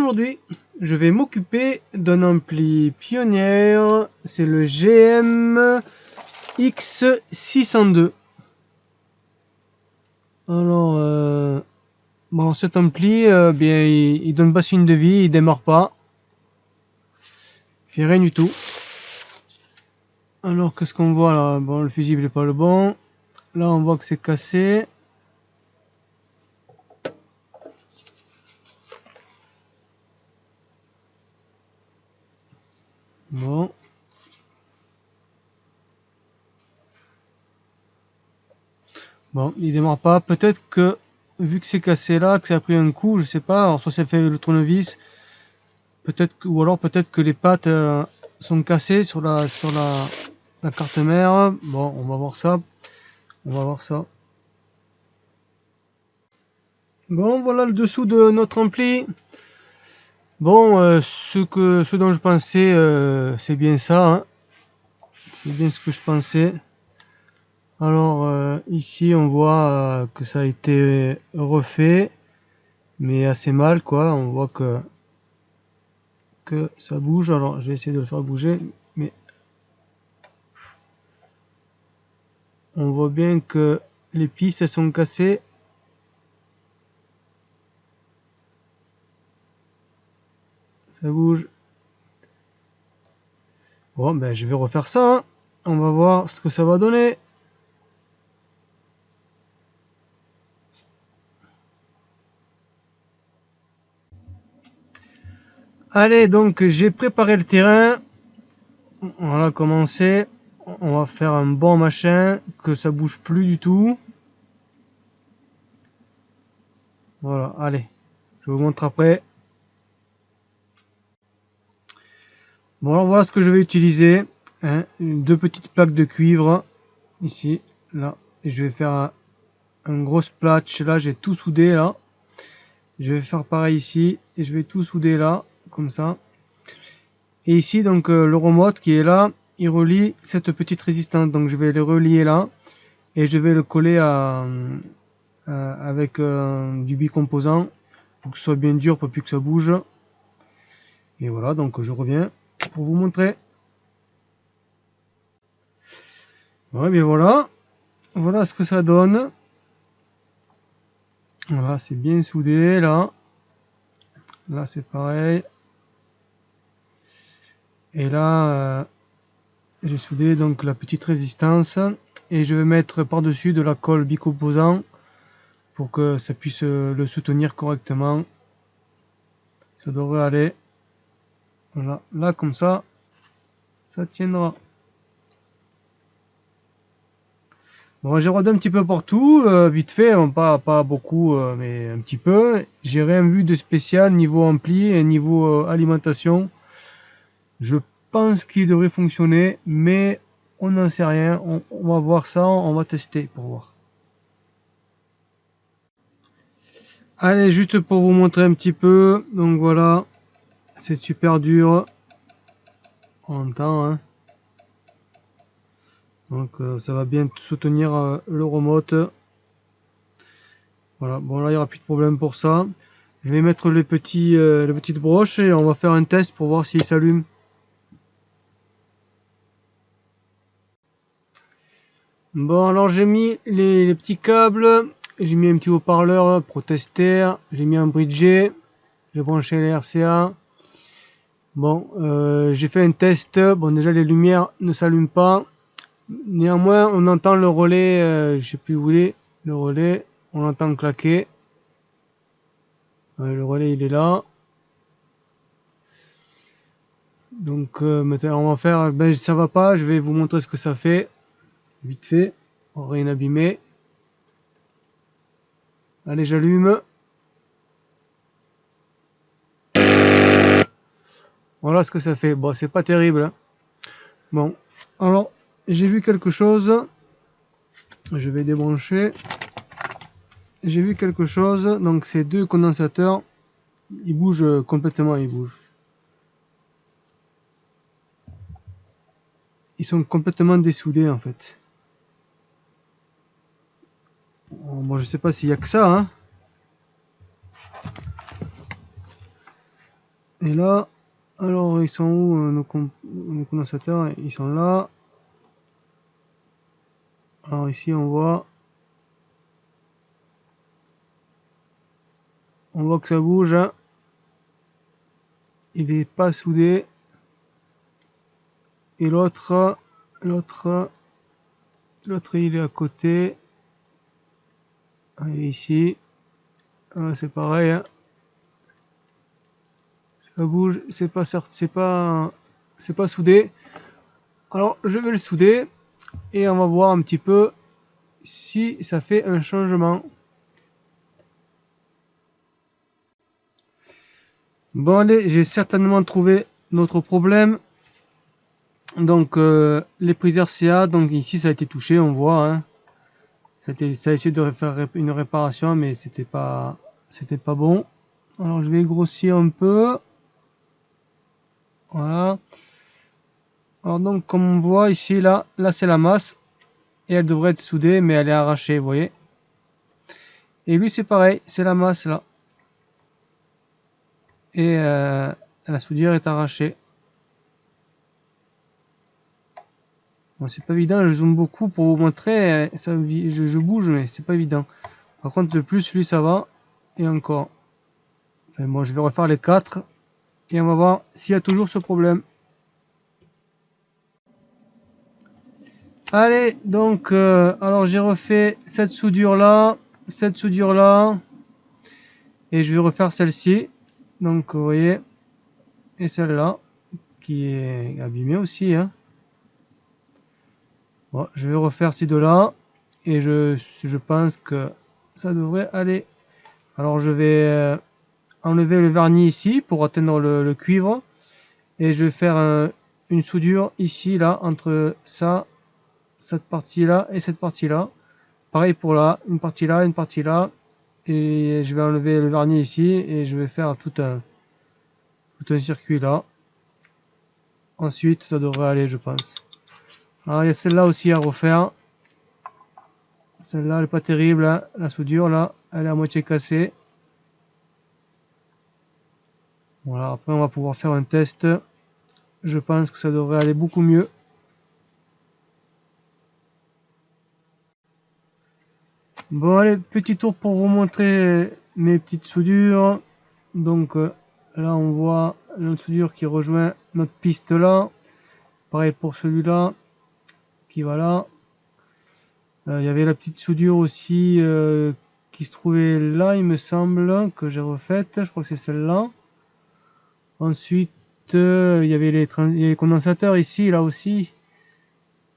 Aujourd'hui, je vais m'occuper d'un ampli Pioneer, c'est le GM X602. Alors, bon, cet ampli, bien, il donne pas signe de vie, il démarre pas, il fait rien du tout. Alors, qu'est-ce qu'on voit là? Bon, le fusible est pas le bon. Là, on voit que c'est cassé. Bon. Bon, il démarre pas. Peut-être que, vu que c'est cassé là, que ça a pris un coup, je sais pas. Alors, soit c'est fait le tournevis, peut-être que, ou alors peut-être que les pattes sont cassées sur la carte mère. Bon, on va voir ça. On va voir ça. Bon, voilà le dessous de notre ampli. Bon, ce dont je pensais, c'est bien ça, hein. C'est bien ce que je pensais. Alors, ici, on voit que ça a été refait, mais assez mal, quoi. On voit que ça bouge. Alors, je vais essayer de le faire bouger, mais on voit bien que les pistes elles sont cassées. Ça bouge. Bon, ben, je vais refaire ça, hein. On va voir ce que ça va donner. Allez, donc j'ai préparé le terrain. On va commencer. On va faire un bon machin, que ça bouge plus du tout. Voilà, allez. Je vous montre après. Bon, alors voilà ce que je vais utiliser. Hein, deux petites plaques de cuivre. Ici, là. Et je vais faire un gros splatch. Là, j'ai tout soudé, là. Je vais faire pareil ici. Et je vais tout souder là, comme ça. Et ici, donc, le remote qui est là, il relie cette petite résistance. Donc, je vais le relier là. Et je vais le coller avec du bicomposant pour que ce soit bien dur, pour plus que ça bouge. Et voilà, donc je reviens pour vous montrer. Ouais, bien voilà. Voilà ce que ça donne. Voilà, c'est bien soudé là. Là, c'est pareil. Et là, j'ai soudé donc la petite résistance. Et je vais mettre par-dessus de la colle bicomposant pour que ça puisse le soutenir correctement. Ça devrait aller. Voilà, là comme ça tiendra. Bon, j'ai rodé un petit peu partout, vite fait, hein, pas beaucoup, mais un petit peu. J'ai rien vu de spécial niveau ampli et niveau alimentation. Je pense qu'il devrait fonctionner, mais on n'en sait rien. On va voir ça, on va tester pour voir. Allez, juste pour vous montrer un petit peu. Donc voilà, c'est super dur. On entend, hein. Donc ça va bien soutenir le remote. Voilà, bon là il n'y aura plus de problème pour ça. Je vais mettre les petites broches et on va faire un test pour voir s'il s'allume. Bon alors j'ai mis les petits câbles, j'ai mis un petit haut-parleur protester, j'ai mis un bridgé, j'ai branché les RCA. Bon, j'ai fait un test, bon déjà les lumières ne s'allument pas. Néanmoins on entend le relais, je sais plus où il est, le relais, on l'entend claquer. Le relais il est là. Donc maintenant on va faire, ben ça va pas, je vais vous montrer ce que ça fait, vite fait, rien abîmé. Allez j'allume. Voilà ce que ça fait, bon c'est pas terrible, hein. Bon, alors j'ai vu quelque chose, je vais débrancher. J'ai vu quelque chose, donc ces deux condensateurs, ils bougent complètement, ils bougent. Ils sont complètement dessoudés en fait. Bon, je sais pas s'il y a que ça, hein. Et là, alors ils sont où nos condensateurs? Ils sont là. Alors ici on voit que ça bouge, hein. Il est pas soudé. Et l'autre, il est à côté. Il est ici. C'est pareil, hein. Ça bouge, c'est pas soudé. Alors je vais le souder et on va voir un petit peu si ça fait un changement. Bon allez, j'ai certainement trouvé notre problème. Donc les prises RCA, donc ici ça a été touché, on voit, hein. Ça a essayé de faire une réparation, mais c'était pas bon. Alors je vais grossir un peu. Voilà. Alors donc comme on voit ici, là c'est la masse. Et elle devrait être soudée, mais elle est arrachée, vous voyez. Et lui c'est pareil, c'est la masse là. Et la soudure est arrachée. Bon, c'est pas évident, je zoome beaucoup pour vous montrer. Je bouge, mais c'est pas évident. Par contre, le plus, lui, ça va. Et encore. Enfin, bon, je vais refaire les 4. Et on va voir s'il y a toujours ce problème. Allez, donc, alors j'ai refait cette soudure là, et je vais refaire celle-ci. Donc, vous voyez, et celle-là, qui est abîmée aussi, hein. Bon, je vais refaire ces deux-là, et je pense que ça devrait aller. Alors, je vais enlever le vernis ici pour atteindre le cuivre, et je vais faire une soudure ici, là, entre ça, cette partie-là et cette partie-là. Pareil pour là, une partie là, une partie là. Et je vais enlever le vernis ici et je vais faire tout un circuit là. Ensuite, ça devrait aller, je pense. Alors, il y a celle-là aussi à refaire. Celle-là, elle est pas terrible, hein. La soudure, là, elle est à moitié cassée. Voilà, après, on va pouvoir faire un test. Je pense que ça devrait aller beaucoup mieux. Bon, allez, petit tour pour vous montrer mes petites soudures. Donc, là, on voit notre soudure qui rejoint notre piste là. Pareil pour celui-là, qui va là. Il y avait la petite soudure aussi qui se trouvait là, il me semble, que j'ai refaite. Je crois que c'est celle-là. Ensuite, il y avait les condensateurs ici, là aussi.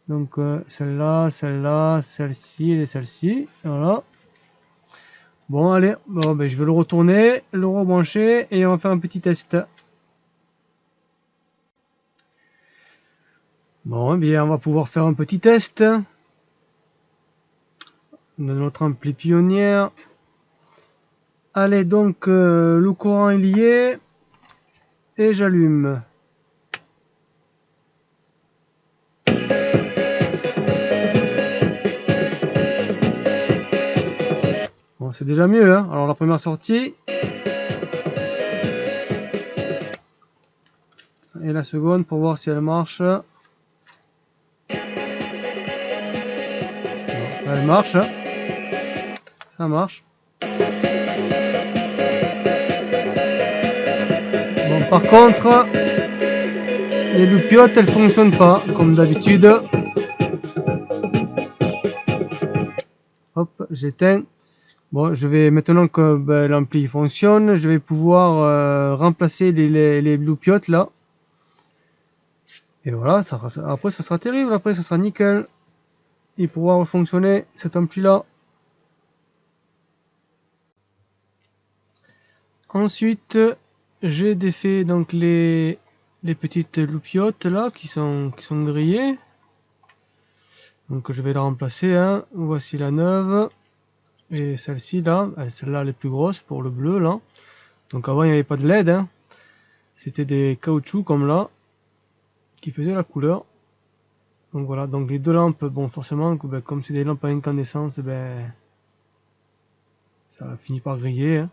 Donc celle-là, celle-là, celle-ci et celle-ci. Voilà. Bon, allez, bon, ben, je vais le retourner, le rebrancher et on va faire un petit test. Bon, eh bien, on va pouvoir faire un petit test de notre ampli pionnière. Allez, donc le courant est lié et j'allume. Bon, c'est déjà mieux, hein. Alors la première sortie et la seconde pour voir si elle marche. Bon, elle marche, hein. Ça marche. Bon, par contre, les loupiottes, elles fonctionnent pas, comme d'habitude. Hop, j'éteins. Bon, je vais, maintenant que ben, l'ampli fonctionne, je vais pouvoir remplacer les loupiottes là. Et voilà, après ça sera terrible, après ça sera nickel. Et pouvoir fonctionner cet ampli là. Ensuite, j'ai défait donc les petites loupiottes là qui sont grillées. Donc je vais la remplacer, hein. Voici la neuve. Et celle-ci là, celle-là elle est plus grosse pour le bleu là. Donc avant il n'y avait pas de LED, hein. C'était des caoutchoucs comme là qui faisaient la couleur. Donc voilà, donc les deux lampes, bon forcément, ben, comme c'est des lampes à incandescence, ben ça finit par griller, hein.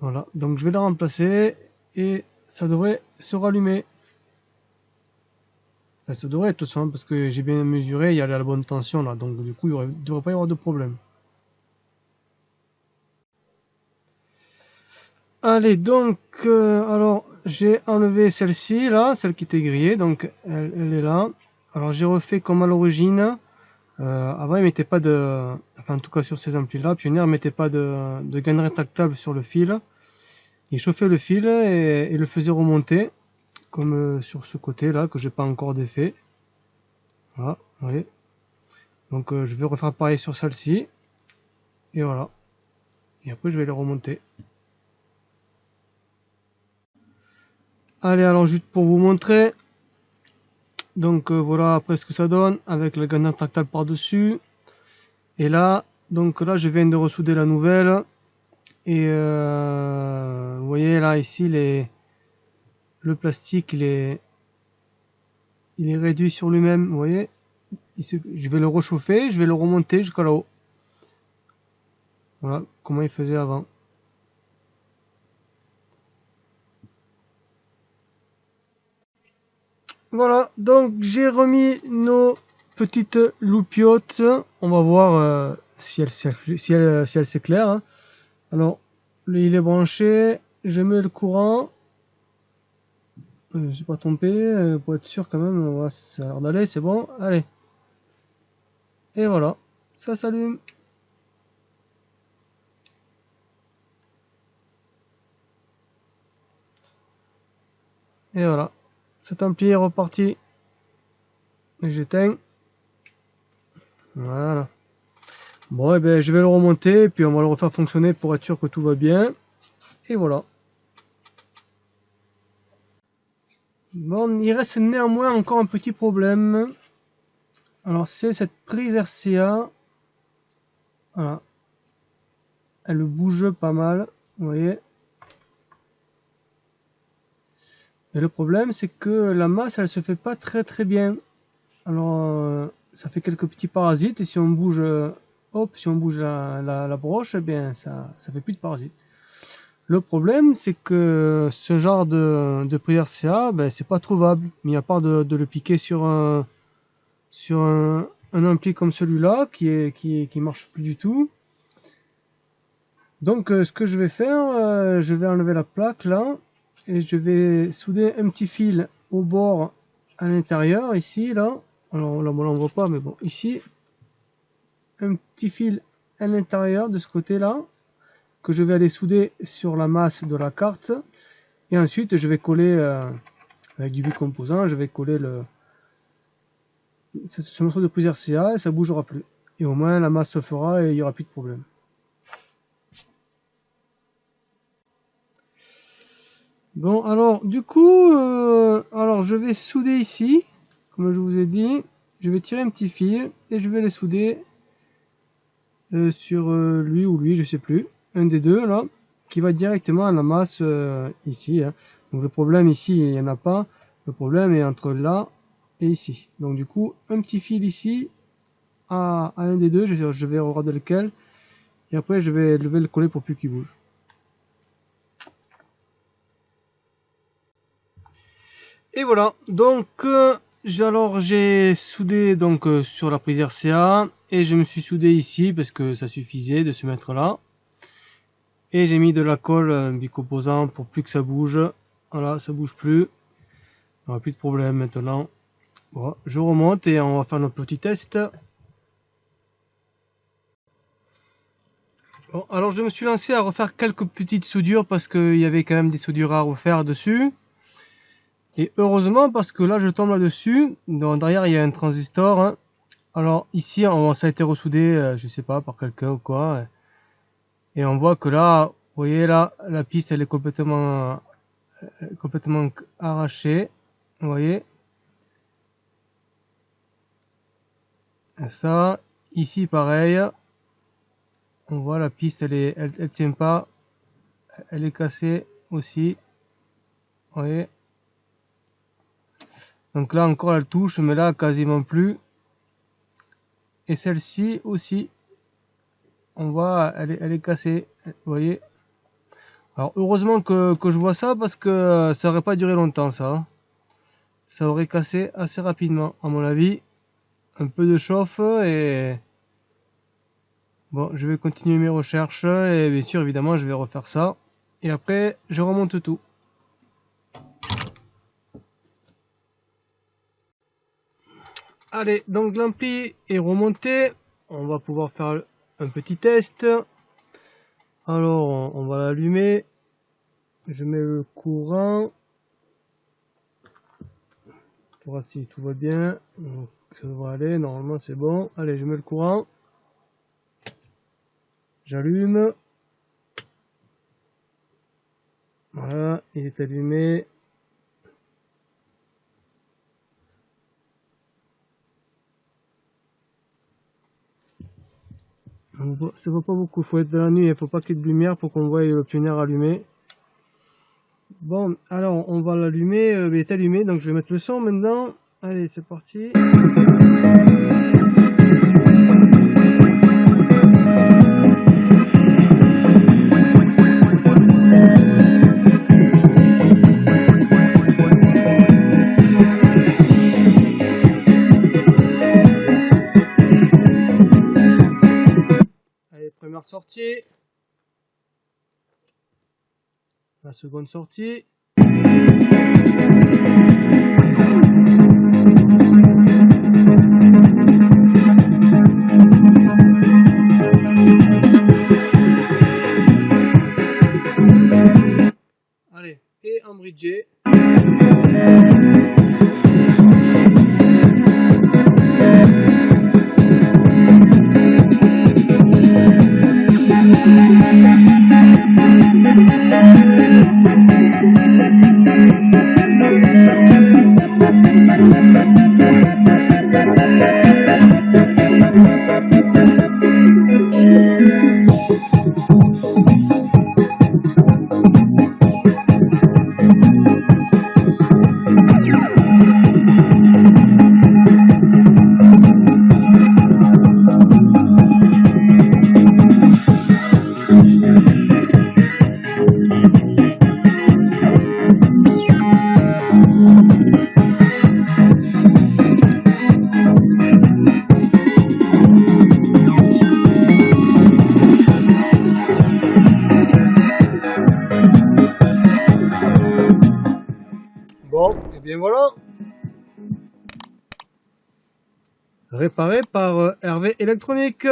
Voilà, donc je vais la remplacer et ça devrait se rallumer. Enfin, ça devrait, de toute façon, parce que j'ai bien mesuré, il y a la bonne tension là, donc du coup, il ne devrait pas y avoir de problème. Allez, donc, alors, j'ai enlevé celle-ci, là, celle qui était grillée, donc elle est là. Alors, j'ai refait comme à l'origine. Avant, ils mettaient pas de... Enfin, en tout cas, sur ces amplis-là, Pioneer ne mettait pas de gaine rétractable sur le fil. Il chauffait le fil et le faisait remonter, comme sur ce côté-là, que j'ai pas encore défait. Voilà, vous voyez. Donc, je vais refaire pareil sur celle-ci. Et voilà. Et après, je vais les remonter. Allez, alors, juste pour vous montrer... Donc voilà après ce que ça donne avec la gaine rétractable par-dessus. Et là, donc là je viens de ressouder la nouvelle. Et vous voyez là ici le plastique il est réduit sur lui-même. Vous voyez, je vais le réchauffer, je vais le remonter jusqu'à là-haut. Voilà comment il faisait avant. Voilà, donc j'ai remis nos petites loupiottes. On va voir si elle s'éclaire. Hein. Alors, il est branché, je mets le courant. J'ai pas trompé, pour être sûr quand même, ouais, ça a l'air d'aller, c'est bon, allez. Et voilà, ça s'allume. Et voilà, cet ampli est reparti. Et j'éteins. Voilà. Bon, et ben je vais le remonter, puis on va le refaire fonctionner pour être sûr que tout va bien. Et voilà. Bon, il reste néanmoins encore un petit problème. Alors c'est cette prise RCA. Voilà. Elle bouge pas mal, vous voyez. Et le problème c'est que la masse elle se fait pas très bien. Alors ça fait quelques petits parasites et si on bouge hop, si on bouge la broche, eh bien ça fait plus de parasites. Le problème c'est que ce genre de prise RCA, ben, c'est pas trouvable, mis à part de le piquer sur un ampli comme celui-là qui marche plus du tout. Donc ce que je vais faire, je vais enlever la plaque là et je vais souder un petit fil au bord à l'intérieur ici là. Alors là on voit pas mais bon ici un petit fil à l'intérieur de ce côté là que je vais aller souder sur la masse de la carte et ensuite je vais coller avec du bicomposant, je vais coller ce morceau de prise RCA et ça bougera plus et au moins la masse se fera et il n'y aura plus de problème. Bon, alors, du coup, alors je vais souder ici, comme je vous ai dit. Je vais tirer un petit fil et je vais les souder sur lui ou lui, je sais plus. Un des deux, là, qui va directement à la masse ici. Hein. Donc le problème ici, il n'y en a pas. Le problème est entre là et ici. Donc du coup, un petit fil ici à un des deux. Je vais regarder lequel. Et après, je vais le coller pour plus qu'il bouge. Et voilà, donc alors j'ai soudé donc sur la prise RCA et je me suis soudé ici parce que ça suffisait de se mettre là. Et j'ai mis de la colle bicomposant pour plus que ça bouge. Voilà, ça bouge plus. Il n'y aura plus de problème maintenant. Bon, je remonte et on va faire notre petit test. Bon, alors je me suis lancé à refaire quelques petites soudures parce qu'il y avait quand même des soudures à refaire dessus. Et heureusement parce que là je tombe là-dessus. Derrière il y a un transistor. Hein. Alors ici ça a été ressoudé, je sais pas, par quelqu'un ou quoi. Et on voit que là, vous voyez là, la piste elle est complètement arrachée. Vous voyez. Et ça, ici pareil. On voit la piste elle tient pas. Elle est cassée aussi. Vous voyez. Donc là encore elle touche, mais là quasiment plus. Et celle-ci aussi. On voit, elle est cassée. Vous voyez. Alors heureusement que je vois ça parce que ça aurait pas duré longtemps ça. Ça aurait cassé assez rapidement à mon avis. Un peu de chauffe et... Bon, je vais continuer mes recherches et bien sûr évidemment je vais refaire ça. Et après je remonte tout. Allez, donc l'ampli est remonté. On va pouvoir faire un petit test. Alors on va l'allumer. Je mets le courant. Pour voir si tout va bien. Donc, ça devrait aller, normalement c'est bon. Allez, je mets le courant. J'allume. Voilà, il est allumé. Ça va pas beaucoup, il faut être dans la nuit, il ne faut pas qu'il y ait de lumière pour qu'on voie l'obtenir allumé. Bon, alors on va l'allumer, il est allumé, donc je vais mettre le son maintenant. Allez, c'est parti. Allez, première sortie. La seconde sortie. Allez, et en bridgé. Bon, et bien voilà. Réparé par Hervé Électronique.